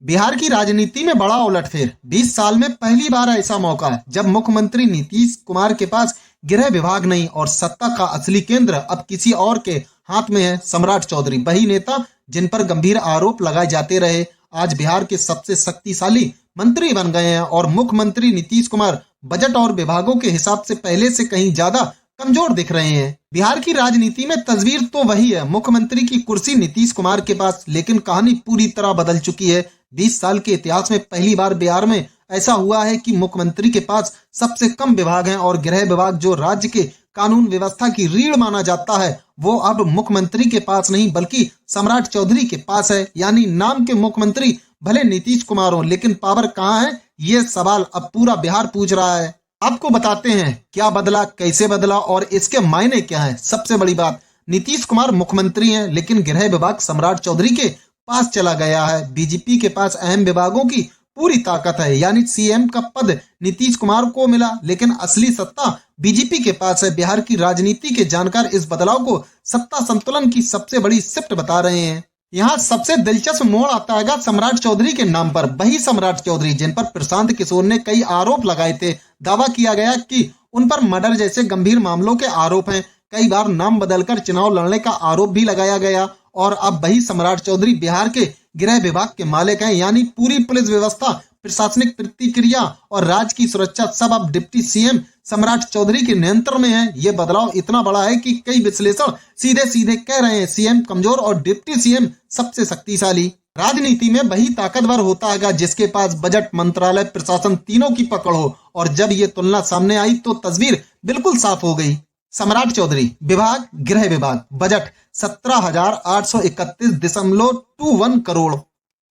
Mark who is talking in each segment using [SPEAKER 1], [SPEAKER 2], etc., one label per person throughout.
[SPEAKER 1] बिहार की राजनीति में बड़ा उलटफेर। 20 साल में पहली बार ऐसा मौका है जब मुख्यमंत्री नीतीश कुमार के पास गृह विभाग नहीं और सत्ता का असली केंद्र अब किसी और के हाथ में है। सम्राट चौधरी, वही नेता जिन पर गंभीर आरोप लगाए जाते रहे, आज बिहार के सबसे शक्तिशाली मंत्री बन गए हैं और मुख्यमंत्री नीतीश कुमार बजट और विभागों के हिसाब से पहले से कहीं ज्यादा कमजोर दिख रहे हैं। बिहार की राजनीति में तस्वीर तो वही है, मुख्यमंत्री की कुर्सी नीतीश कुमार के पास, लेकिन कहानी पूरी तरह बदल चुकी है। 20 साल के इतिहास में पहली बार बिहार में ऐसा हुआ है कि मुख्यमंत्री के पास सबसे कम विभाग हैं और गृह विभाग जो राज्य के कानून व्यवस्था की रीढ़ माना जाता है वो अब मुख्यमंत्री के पास नहीं बल्कि सम्राट चौधरी के पास है। यानी नाम के मुख्यमंत्री भले नीतीश कुमार हो लेकिन पावर कहाँ है, ये सवाल अब पूरा बिहार पूछ रहा है। आपको बताते हैं क्या बदला, कैसे बदला और इसके मायने क्या है। सबसे बड़ी बात, नीतीश कुमार मुख्यमंत्री हैं लेकिन गृह विभाग सम्राट चौधरी के पास चला गया है। बीजेपी के पास अहम विभागों की पूरी ताकत है, यानी सीएम का पद नीतीश कुमार को मिला लेकिन असली सत्ता बीजेपी के पास है। बिहार की राजनीति के जानकार इस बदलाव को सत्ता संतुलन की सबसे बड़ी शिफ्ट बता रहे हैं। यहाँ सबसे दिलचस्प मोड़ आता है सम्राट चौधरी के नाम पर। वही सम्राट चौधरी जिन पर प्रशांत किशोर ने कई आरोप लगाए थे, दावा किया गया कि उन पर मर्डर जैसे गंभीर मामलों के आरोप हैं। कई बार नाम बदलकर चुनाव लड़ने का आरोप भी लगाया गया और अब वही सम्राट चौधरी बिहार के गृह विभाग के मालिक हैं, यानी पूरी पुलिस व्यवस्था, प्रशासनिक प्रतिक्रिया और राज्य की सुरक्षा सब अब डिप्टी सीएम सम्राट चौधरी के नियंत्रण में है। ये बदलाव इतना बड़ा है कि कई विश्लेषण सीधे सीधे कह रहे हैं सीएम कमजोर और डिप्टी सीएम सबसे शक्तिशाली। राजनीति में वही ताकतवर होता है जिसके पास बजट, मंत्रालय, प्रशासन तीनों की पकड़ हो और जब ये तुलना सामने आई तो तस्वीर बिल्कुल साफ हो गई। सम्राट चौधरी विभाग, गृह विभाग, बजट 17,831.21 करोड़।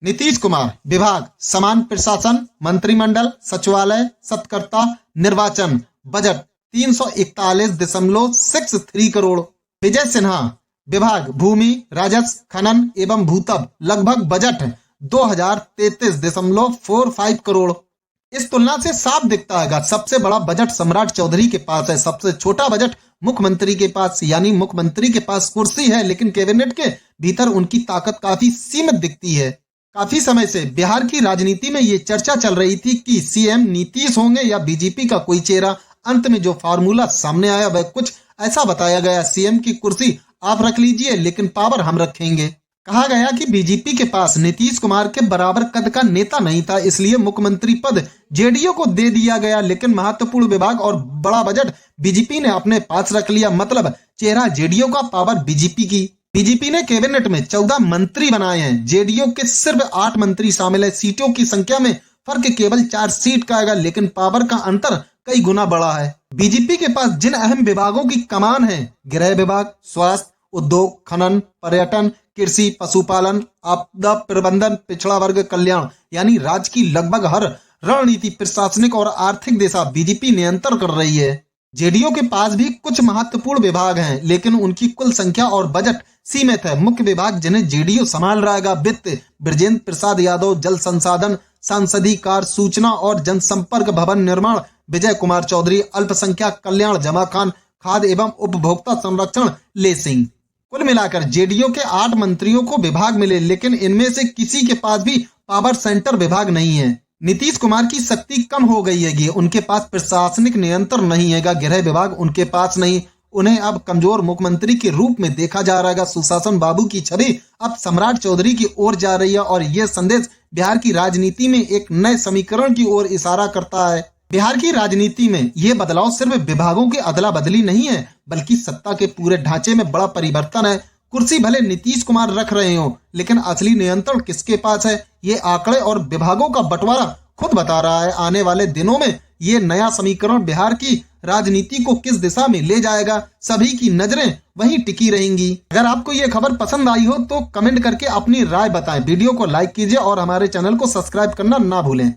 [SPEAKER 1] नीतीश कुमार विभाग, समान प्रशासन, मंत्रिमंडल, सचिवालय, सत्कर्ता, निर्वाचन, बजट 341.63 करोड़। विजय सिन्हा विभाग, भूमि, राजस्व, खनन एवं भूतत्व, लगभग बजट 2033.45 करोड़। इस तुलना से साफ दिखता है सबसे बड़ा बजट सम्राट चौधरी के पास है, सबसे छोटा बजट मुख्यमंत्री के पास। यानी मुख्यमंत्री के पास कुर्सी है लेकिन कैबिनेट के भीतर उनकी ताकत काफी सीमित दिखती है। काफी समय से बिहार की राजनीति में ये चर्चा चल रही थी कि सीएम नीतीश होंगे या बीजेपी का कोई चेहरा। अंत में जो फार्मूला सामने आया वह कुछ ऐसा बताया गया, सीएम की कुर्सी आप रख लीजिए लेकिन पावर हम रखेंगे। कहा गया कि बीजेपी के पास नीतीश कुमार के बराबर कद का नेता नहीं था, इसलिए मुख्यमंत्री पद जेडीयू को दे दिया गया लेकिन महत्वपूर्ण विभाग और बड़ा बजट बीजेपी ने अपने पास रख लिया। मतलब चेहरा जेडीयू का, पावर बीजेपी की। बीजेपी ने कैबिनेट में 14 मंत्री बनाए हैं, जेडीयू के सिर्फ 8 मंत्री शामिल है। सीटों की संख्या में फर्क केवल 4 सीट का है लेकिन पावर का अंतर कई गुना बड़ा है। बीजेपी के पास जिन अहम विभागों की कमान है, गृह विभाग, स्वास्थ्य, उद्योग, खनन, पर्यटन, कृषि, पशुपालन, आपदा प्रबंधन, पिछड़ा वर्ग कल्याण, यानी राज्य की लगभग हर रणनीति, प्रशासनिक और आर्थिक दिशा बीजेपी नियंत्रण कर रही है। जेडीयू के पास भी कुछ महत्वपूर्ण विभाग हैं लेकिन उनकी कुल संख्या और बजट सीमित है। मुख्य विभाग जिन्हें जेडीयू संभाल रहा है, वित्त बृजेंद्र प्रसाद यादव, जल संसाधन, सांसदीय कार्य, सूचना और जनसंपर्क, भवन निर्माण विजय कुमार चौधरी, अल्पसंख्यक कल्याण जमा खान, खाद्य एवं उपभोक्ता संरक्षण ले सिंह। कुल मिलाकर जेडीयू के 8 मंत्रियों को विभाग मिले लेकिन इनमें से किसी के पास भी पावर सेंटर विभाग नहीं है। नीतीश कुमार की शक्ति कम हो गई है, उनके पास प्रशासनिक नियंत्रण नहीं है, गृह विभाग उनके पास नहीं। उन्हें अब कमजोर मुख्यमंत्री के रूप में देखा जा रहा है। सुशासन बाबू की छवि अब सम्राट चौधरी की ओर जा रही है और यह संदेश बिहार की राजनीति में एक नए समीकरण की ओर इशारा करता है। बिहार की राजनीति में ये बदलाव सिर्फ विभागों की अदला बदली नहीं है बल्कि सत्ता के पूरे ढांचे में बड़ा परिवर्तन है। कुर्सी भले नीतीश कुमार रख रहे हो लेकिन असली नियंत्रण किसके पास है, ये आंकड़े और विभागों का बंटवारा खुद बता रहा है। आने वाले दिनों में ये नया समीकरण बिहार की राजनीति को किस दिशा में ले जाएगा, सभी की नजरें वहीं टिकी रहेंगी। अगर आपको ये खबर पसंद आई हो तो कमेंट करके अपनी राय बताएं, वीडियो को लाइक कीजिए और हमारे चैनल को सब्सक्राइब करना ना भूलें।